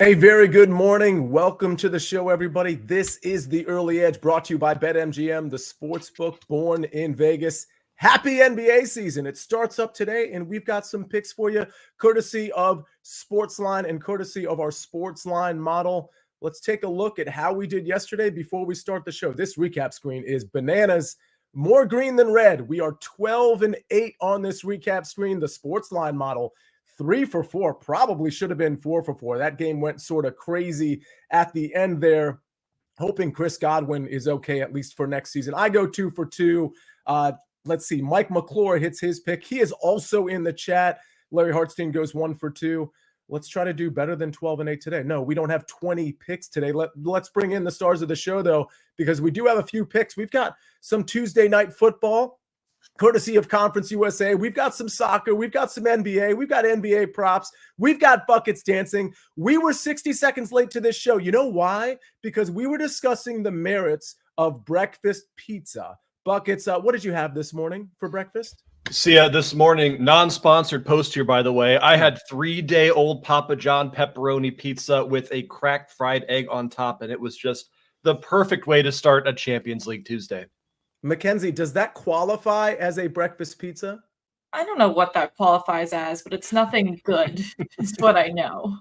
A very good morning. Welcome to the show, everybody. This is The Early Edge, brought to you by BetMGM, the sports book born in Vegas. Happy NBA season. It starts up today, and we've got some picks for you, courtesy of SportsLine and courtesy of our SportsLine model. Let's take a look at how we did yesterday before we start the show. This recap screen is bananas, more green than red. We are 12-8 on this recap screen. The SportsLine model 3 for 4, probably should have been 4 for 4. That game went sort of crazy at the end there. Hoping Chris Godwin is okay, at least for next season. I go 2 for 2. Let's see. Mike McClure hits his pick. He is also in the chat. Larry Hartstein goes 1 for 2. Let's try to do better than 12-8 today. No, we don't have 20 picks today. Let's bring in the stars of the show, though, because we do have a few picks. We've got some Tuesday night football, courtesy of Conference USA. We've got some soccer. We've got some NBA. We've got NBA props. We've got buckets dancing. We were 60 seconds late to this show. You know why? Because we were discussing the merits of breakfast pizza. Buckets, what did you have this morning for breakfast? Sia, this morning, non-sponsored post here, by the way. I had 3-day-old Papa John pepperoni pizza with a cracked fried egg on top, and it was just the perfect way to start a Champions League Tuesday. Mackenzie, does that qualify as a breakfast pizza? I don't know what that qualifies as, but it's nothing good. Is what I know.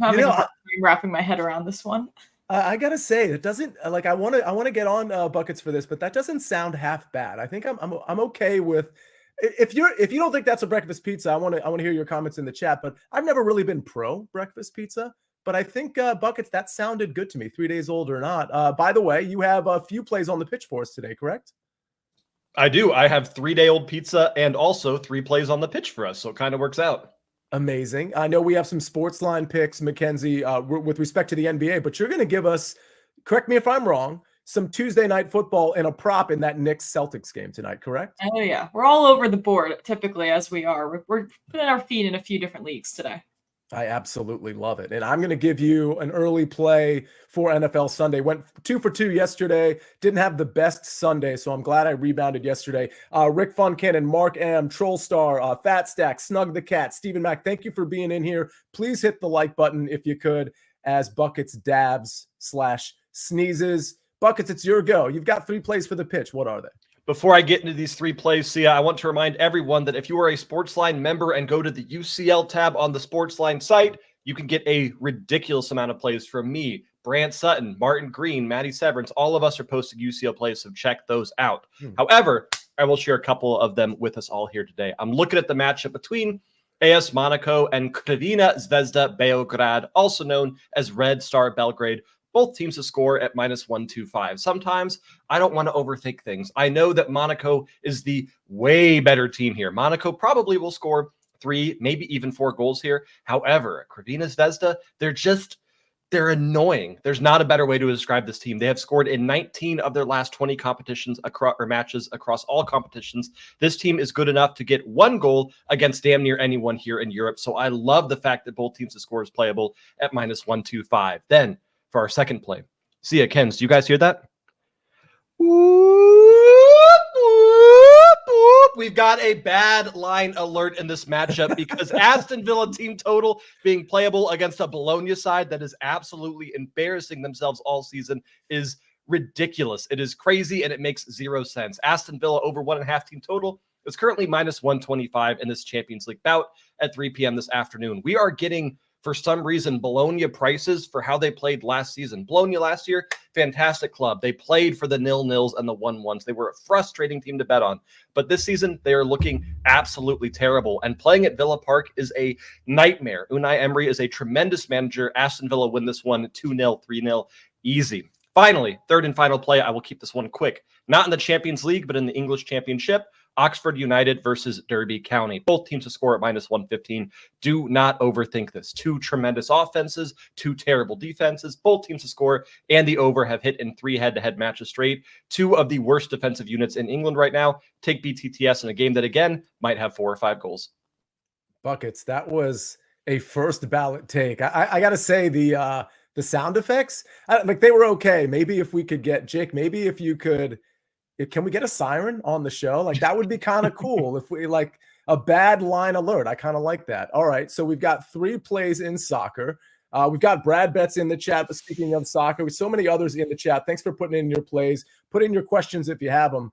I'm having a hard time wrapping my head around this one. I gotta say, it doesn't like I want to get on buckets for this, but that doesn't sound half bad. I think I'm okay with. If you don't think that's a breakfast pizza, I want to hear your comments in the chat. But I've never really been pro breakfast pizza. But I think buckets, that sounded good to me. 3 days old or not. By the way, you have a few plays on the pitch for us today, correct? I do. I have 3-day-old pizza and also 3 plays on the pitch for us, so it kind of works out. Amazing. I know we have some SportsLine picks, Mackenzie, with respect to the NBA, but you're going to give us, correct me if I'm wrong, some Tuesday night football and a prop in that Knicks-Celtics game tonight, correct? Oh, yeah. We're all over the board, typically, as we are. We're putting our feet in a few different leagues today. I absolutely love it. And I'm going to give you an early play for NFL Sunday. Went 2 for 2 yesterday. Didn't have the best Sunday, so I'm glad I rebounded yesterday. Rick Funcannon, Mark M, Trollstar, Fat Stack, Snug the Cat, Stephen Mack, thank you for being in here. Please hit the like button if you could, as Buckets dabs / sneezes. Buckets, it's your go. You've got 3 plays for the pitch. What are they? Before I get into these 3 plays, Sia, I want to remind everyone that if you are a SportsLine member and go to the UCL tab on the SportsLine site, you can get a ridiculous amount of plays from me, Brant Sutton, Martin Green, Maddie Severance. All of us are posting UCL plays, so check those out. However, I will share a couple of them with us all here today. I'm looking at the matchup between AS Monaco and Crvena Zvezda Beograd, also known as Red Star Belgrade. Both teams to score at -125. Sometimes I don't want to overthink things. I know that Monaco is the way better team here. Monaco probably will score 3, maybe even 4 goals here. However, Crvena Zvezda, they're annoying. There's not a better way to describe this team. They have scored in 19 of their last 20 competitions matches across all competitions. This team is good enough to get 1 goal against damn near anyone here in Europe. So I love the fact that both teams to score is playable at -125. Then for our second play, Sia, Kens, do you guys hear that? We've got a bad line alert in this matchup because Aston Villa team total being playable against a Bologna side that is absolutely embarrassing themselves all season is ridiculous. It is crazy and it makes 0 sense. Aston Villa over 1.5 team total is currently -125 in this Champions League bout at 3 p.m. this afternoon. We are getting, for some reason, Bologna prices for how they played last season. Bologna last year, fantastic club. They played for the 0-0s and the 1-1s. They were a frustrating team to bet on. But this season, they are looking absolutely terrible. And playing at Villa Park is a nightmare. Unai Emery is a tremendous manager. Aston Villa win this one 2-0, 3-0, easy. Finally, third and final play. I will keep this one quick. Not in the Champions League, but in the English Championship. Oxford United versus Derby County. Both teams to score at -115. Do not overthink this. 2 tremendous offenses, 2 terrible defenses. Both teams to score and the over have hit in 3 head-to-head matches straight. 2 of the worst defensive units in England right now. Take BTTS in a game that, again, might have 4 or 5 goals. Buckets, that was a first ballot take. I got to say, the sound effects, like, they were okay. Maybe if we could get, Jake, maybe if you could, can we get a siren on the show? Like, that would be kind of cool if we, like, a bad line alert. I kind of like that. All right. So we've got 3 plays in soccer. We've got Brad Betts in the chat, but speaking of soccer, with so many others in the chat, thanks for putting in your plays. Put in your questions if you have them.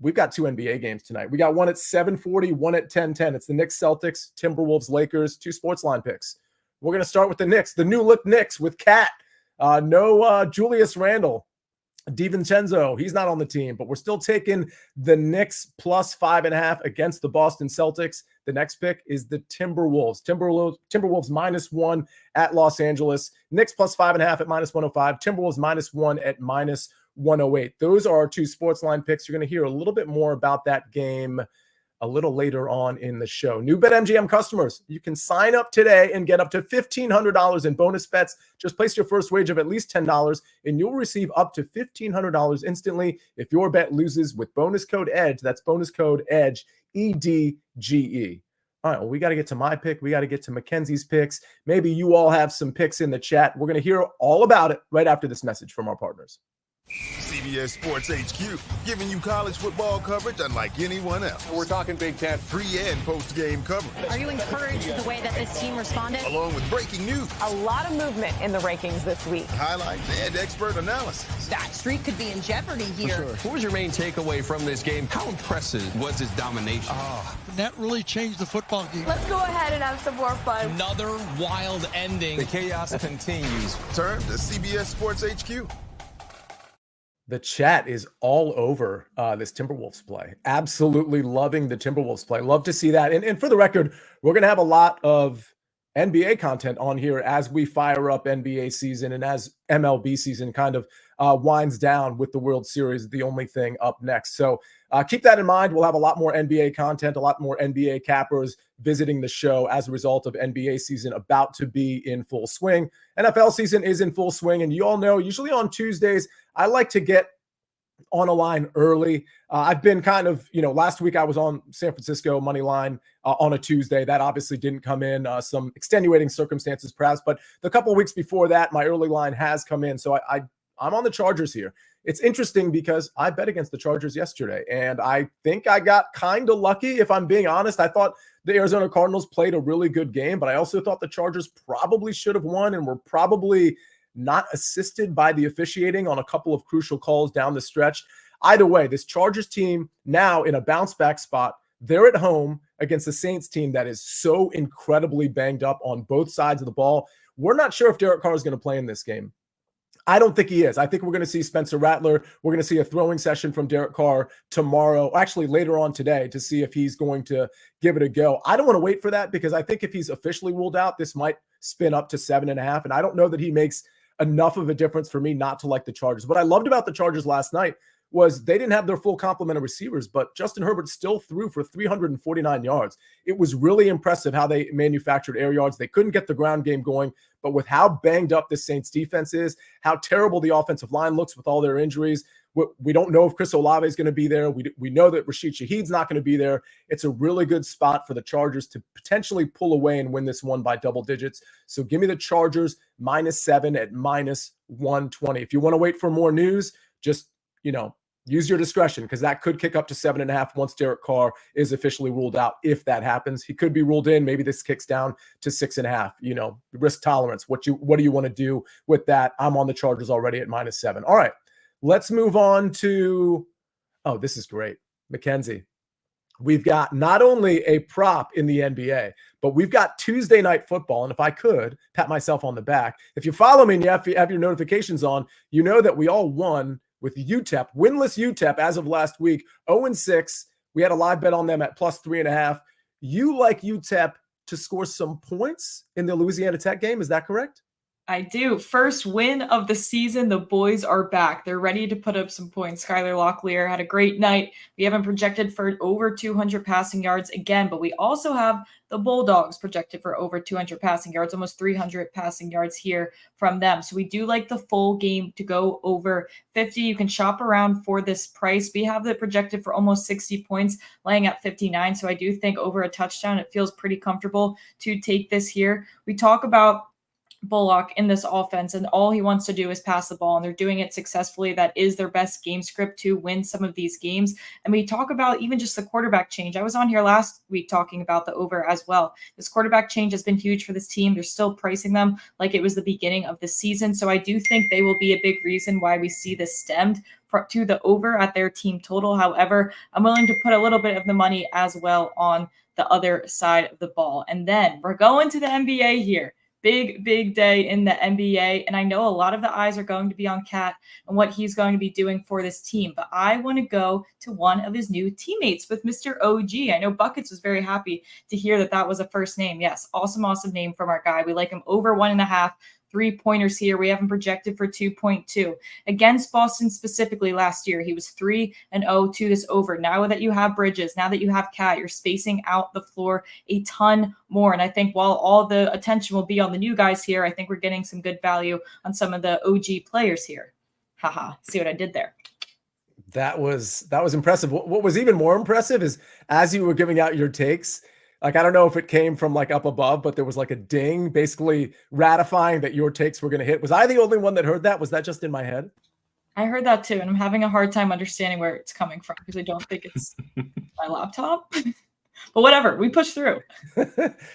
We've got 2 NBA games tonight. We got one at 7:40, one at 10:10. It's the Knicks Celtics, Timberwolves Lakers, 2 SportsLine picks. We're going to start with the Knicks, the new look Knicks with Cat. No Julius Randle. DiVincenzo, he's not on the team, but we're still taking the Knicks plus 5.5 against the Boston Celtics. The next pick is the Timberwolves. Timberwolves -1 at Los Angeles. Knicks plus 5.5 at -105. Timberwolves -1 at -108. Those are our 2 SportsLine picks. You're going to hear a little bit more about that game a little later on in the show. New BetMGM customers, you can sign up today and get up to $1,500 in bonus bets. Just place your first wager of at least $10 and you'll receive up to $1,500 instantly if your bet loses with bonus code EDGE. That's bonus code EDGE, EDGE. All right, well, we got to get to my pick. We got to get to Mackenzie's picks. Maybe you all have some picks in the chat. We're going to hear all about it right after this message from our partners. CBS Sports HQ, giving you college football coverage unlike anyone else. We're talking Big Ten. Pre- and post-game coverage. Are you encouraged with the way that this team responded? Along with breaking news. A lot of movement in the rankings this week. Highlights and expert analysis. That streak could be in jeopardy here. Sure. What was your main takeaway from this game? How impressive was his domination? That really changed the football game. Let's go ahead and have some more fun. Another wild ending. The chaos continues. Turn to CBS Sports HQ. The chat is all over this Timberwolves play. Absolutely loving the Timberwolves play. Love to see that. And for the record, we're going to have a lot of NBA content on here as we fire up NBA season and as MLB season kind of winds down with the World Series, the only thing up next. So keep that in mind. We'll have a lot more NBA content, a lot more NBA cappers visiting the show as a result of NBA season about to be in full swing. NFL season is in full swing. And you all know, usually on Tuesdays, I like to get on a line early. I've been kind of, last week I was on San Francisco money line on a Tuesday. That obviously didn't come in, some extenuating circumstances perhaps, but the couple of weeks before that, my early line has come in. So I'm on the Chargers here. It's interesting because I bet against the Chargers yesterday, and I think I got kind of lucky, if I'm being honest. I thought the Arizona Cardinals played a really good game, but I also thought the Chargers probably should have won and were probably not assisted by the officiating on a couple of crucial calls down the stretch. Either way, this Chargers team now in a bounce back spot. They're at home against the Saints team that is so incredibly banged up on both sides of the ball. We're not sure if Derek Carr is going to play in this game. I don't think he is. I think we're going to see Spencer Rattler. We're going to see a throwing session from Derek Carr tomorrow, actually later on today, to see if he's going to give it a go. I don't want to wait for that because I think if he's officially ruled out, this might spin up to 7.5. And I don't know that he makes enough of a difference for me not to like the Chargers. What I loved about the Chargers last night was they didn't have their full complement of receivers, but Justin Herbert still threw for 349 yards. It was really impressive how they manufactured air yards. They couldn't get the ground game going, but with how banged up this Saints defense is, how terrible the offensive line looks with all their injuries, we don't know if Chris Olave is going to be there. We know that Rashid Shaheed's not going to be there. It's a really good spot for the Chargers to potentially pull away and win this one by double digits. So give me the Chargers -7 at -120. If you want to wait for more news, just, use your discretion because that could kick up to 7.5 once Derek Carr is officially ruled out. If that happens, he could be ruled in. Maybe this kicks down to 6.5. Risk tolerance. What do you want to do with that? I'm on the Chargers already at -7. All right, let's move on to. Oh, this is great, Mackenzie. We've got not only a prop in the NBA, but we've got Tuesday night football. And if I could pat myself on the back, if you follow me and you have your notifications on, you know that we all won with UTEP, winless UTEP as of last week, 0-6. We had a live bet on them at +3.5. You like UTEP to score some points in the Louisiana Tech game. Is that correct? I do. First win of the season. The boys are back. They're ready to put up some points. Skylar Locklear had a great night. We haven't projected for over 200 passing yards again, but we also have the Bulldogs projected for over 200 passing yards, almost 300 passing yards here from them. So we do like the full game to go over 50. You can shop around for this price. We have it projected for almost 60 points, laying at 59. So I do think over a touchdown, it feels pretty comfortable to take this here. We talk about Bullock in this offense, and all he wants to do is pass the ball, and they're doing it successfully. That is their best game script to win some of these games. And we talk about even just the quarterback change. I was on here last week talking about the over as well. This quarterback change has been huge for this team. They're still pricing them like it was the beginning of the season. So I do think they will be a big reason why we see this stemmed to the over at their team total. However, I'm willing to put a little bit of the money as well on the other side of the ball. And then we're going to the NBA here. Big day in the NBA. And I know a lot of the eyes are going to be on Cat and what he's going to be doing for this team. But I want to go to one of his new teammates with Mr. OG. I know Buckets was very happy to hear that that was a first name. Yes, awesome name from our guy. We like him over 1.5 3-pointers here. We have him projected for 2.2. Against Boston specifically last year, he was 3-0 to this over. Now that you have Bridges, now that you have Cat, you're spacing out the floor a ton more. And I think while all the attention will be on the new guys here, I think we're getting some good value on some of the OG players here. Haha, see what I did there? That was impressive. What was even more impressive is as you were giving out your takes, like, I don't know if it came from like up above, but there was like a ding basically ratifying that your takes were going to hit. Was I the only one that heard that? Was that just in my head? I heard that too. And I'm having a hard time understanding where it's coming from because I don't think it's my laptop. But whatever, we pushed through.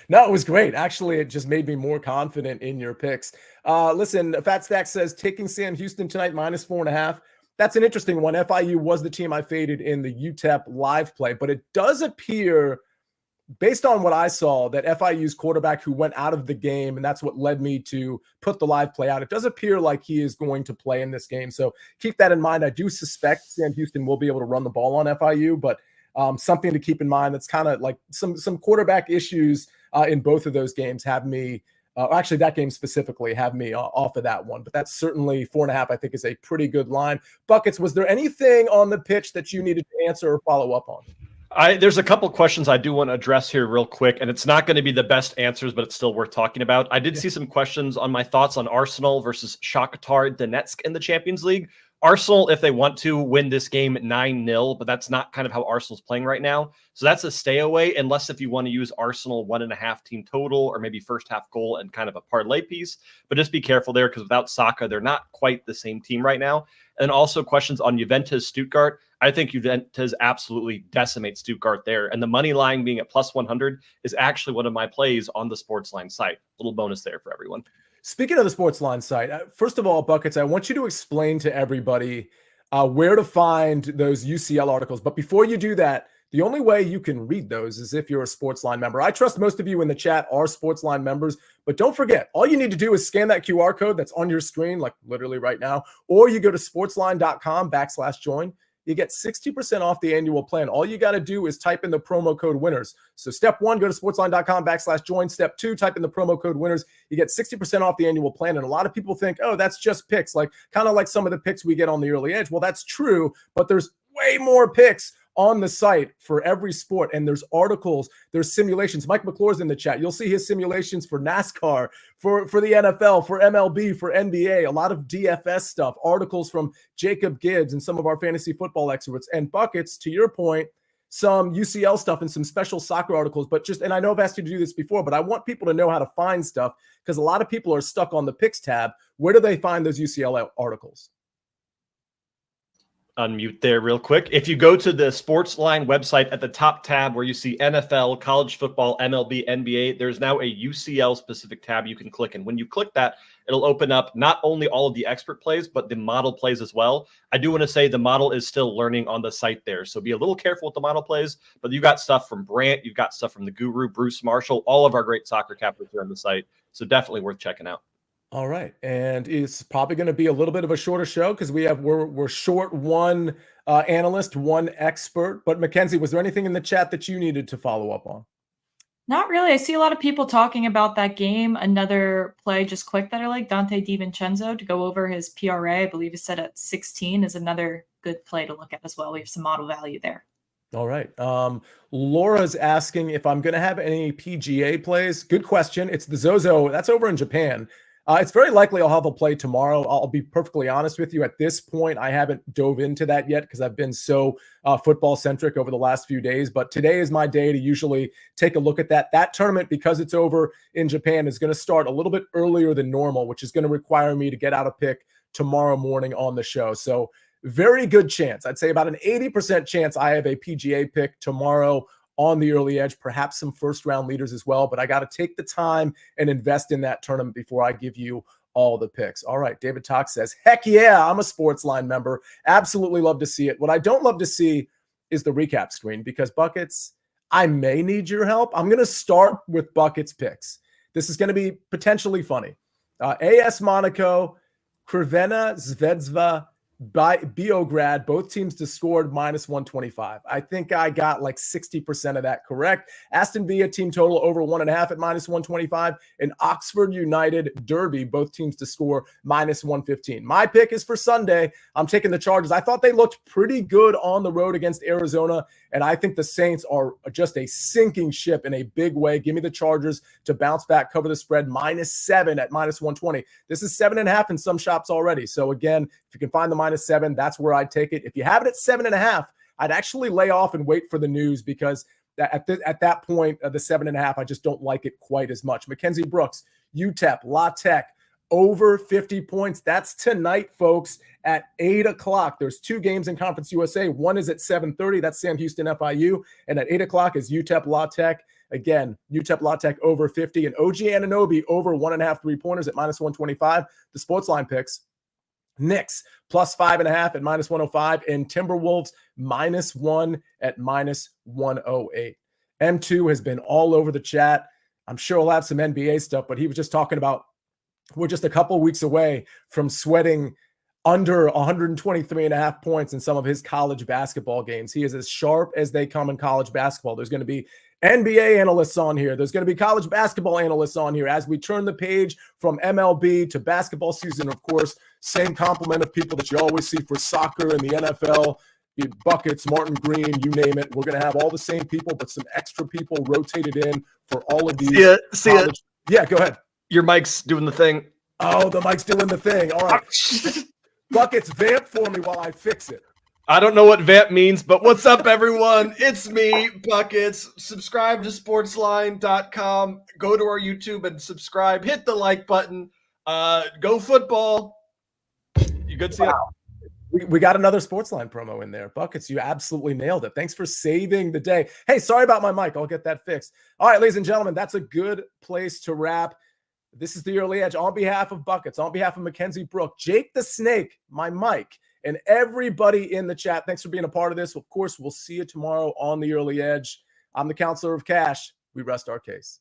No, it was great. Actually, it just made me more confident in your picks. Listen, Fat Stack says taking Sam Houston tonight -4.5. That's an interesting one. FIU was the team I faded in the UTEP live play, but it does appear, based on what I saw, that FIU's quarterback who went out of the game, and that's what led me to put the live play out, it does appear like he is going to play in this game. So keep that in mind. I do suspect Sam Houston will be able to run the ball on FIU, but something to keep in mind. That's kind of like some quarterback issues in both of those games have me, actually that game specifically, have me off of that one. But that's certainly 4.5, I think, is a pretty good line. Buckets, was there anything on the pitch that you needed to answer or follow up on? There's a couple questions I do want to address here real quick, and it's not going to be the best answers, but it's still worth talking about. I did see some questions on my thoughts on Arsenal versus Shakhtar Donetsk in the Champions League. Arsenal, if they want to, win this game 9-0, but that's not kind of how Arsenal's playing right now. So that's a stay away, unless if you want to use Arsenal 1.5 team total or maybe first half goal and kind of a parlay piece. But just be careful there because without Saka, they're not quite the same team right now. And also questions on Juventus Stuttgart. I think Juventus absolutely decimates Stuttgart there. And the money line being at +100 is actually one of my plays on the SportsLine site. Little bonus there for everyone. Speaking of the SportsLine site, first of all, Buckets, I want you to explain to everybody where to find those UCL articles. But before you do that, the only way you can read those is if you're a SportsLine member. I trust most of you in the chat are SportsLine members, but don't forget, all you need to do is scan that QR code that's on your screen, like literally right now, or you go to sportsline.com/join. You get 60% off the annual plan. All you got to do is type in the promo code winners. So step 1, go to sportsline.com/join. Step 2, type in the promo code winners. You get 60% off the annual plan. And a lot of people think, oh, that's just picks, like kind of like some of the picks we get on the early edge. Well, that's true, but there's way more picks on the site for every sport. And there's articles, there's simulations. Mike McClure's in the chat. You'll see his simulations for NASCAR, for the NFL, for MLB, for NBA, a lot of DFS stuff, articles from Jacob Gibbs and some of our fantasy football experts. And Buckets, to your point, some UCL stuff and some special soccer articles. But and I know I've asked you to do this before, but I want people to know how to find stuff because a lot of people are stuck on the picks tab. Where do they find those UCL articles? Unmute there real quick. If you go to the SportsLine website at the top tab where you see NFL, college football, MLB, NBA, there's now a UCL specific tab you can click. And when you click that, it'll open up not only all of the expert plays, but the model plays as well. I do want to say the model is still learning on the site there. So be a little careful with the model plays, but you got stuff from Brant, you've got stuff from the Guru, Bruce Marshall, all of our great soccer captains are on the site. So definitely worth checking out. All right. And it's probably going to be a little bit of a shorter show because we're short one analyst, one expert. But Mackenzie, was there anything in the chat that you needed to follow up on? Not really. I see a lot of people talking about that game. Another play just quick that I like, Dante DiVincenzo to go over his PRA, I believe is set at 16, is another good play to look at as well. We have some model value there. All right. Laura's asking if I'm going to have any PGA plays. Good question. It's the Zozo. That's over in Japan. It's very likely I'll have a play tomorrow. I'll be perfectly honest with you. At this point, I haven't dove into that yet because I've been so football centric over the last few days. But today is my day to usually take a look at that. That tournament, because it's over in Japan, is going to start a little bit earlier than normal, which is going to require me to get out a pick tomorrow morning on the show. So very good chance. I'd say about an 80% chance I have a PGA pick tomorrow on the early edge, perhaps some first round leaders as well. But I got to take the time and invest in that tournament before I give you all the picks. All right. David Talk says, heck yeah, I'm a SportsLine member. Absolutely love to see it. What I don't love to see is the recap screen because Buckets, I may need your help. I'm going to start with Buckets picks. This is going to be potentially funny. AS Monaco, Crvena Zvezda, by Beograd, both teams to scored -125. I think I got like 60% of that correct. Aston Villa team total over 1.5 at -125, and Oxford United Derby, both teams to score -115. My pick is for Sunday. I'm taking the Chargers. I thought they looked pretty good on the road against Arizona, and I think the Saints are just a sinking ship in a big way. Give me the Chargers to bounce back, cover the spread, -7 at -120. This is 7.5 in some shops already. So again, if you can find the -7, that's where I'd take it. If you have it at 7.5, I'd actually lay off and wait for the news because at that point, the 7.5, I just don't like it quite as much. Mackenzie Brooks, UTEP, La Tech, over 50 points. That's tonight, folks, at 8 o'clock. There's 2 games in Conference USA. One is at 7:30. That's Sam Houston FIU. And at 8 o'clock is UTEP La Tech. Again, UTEP La Tech over 50. And OG Anunoby over 1.5 3-pointers at -125. The Sportsline picks. Knicks +5.5 at -105, and Timberwolves -1 at -108. M2 has been all over the chat. I'm sure he'll have some NBA stuff, but he was just talking about we're just a couple weeks away from sweating under 123.5 points in some of his college basketball games. He is as sharp as they come in college basketball. There's going to be NBA analysts on here. There's going to be college basketball analysts on here as we turn the page from MLB to basketball season. Of course, same complement of people that you always see for soccer and the NFL, Buckets, Martin Green, you name it. We're going to have all the same people, but some extra people rotated in for all of these. Yeah, go ahead. Your mic's doing the thing. Oh, the mic's doing the thing. All right. Buckets, vamp for me while I fix it. I don't know what vamp means, but what's up, everyone? It's me, Buckets. Subscribe to sportsline.com. Go to our YouTube and subscribe. Hit the like button. Go football. You good, Sia? Wow. We got another Sportsline promo in there. Buckets, you absolutely nailed it. Thanks for saving the day. Hey, sorry about my mic. I'll get that fixed. All right, ladies and gentlemen, that's a good place to wrap. This is the Early Edge. On behalf of Buckets, on behalf of Mackenzie Brooks, Jake the Snake, my mic, and everybody in the chat, thanks for being a part of this. Of course, we'll see you tomorrow on the Early Edge. I'm the Counselor of Cash. We rest our case.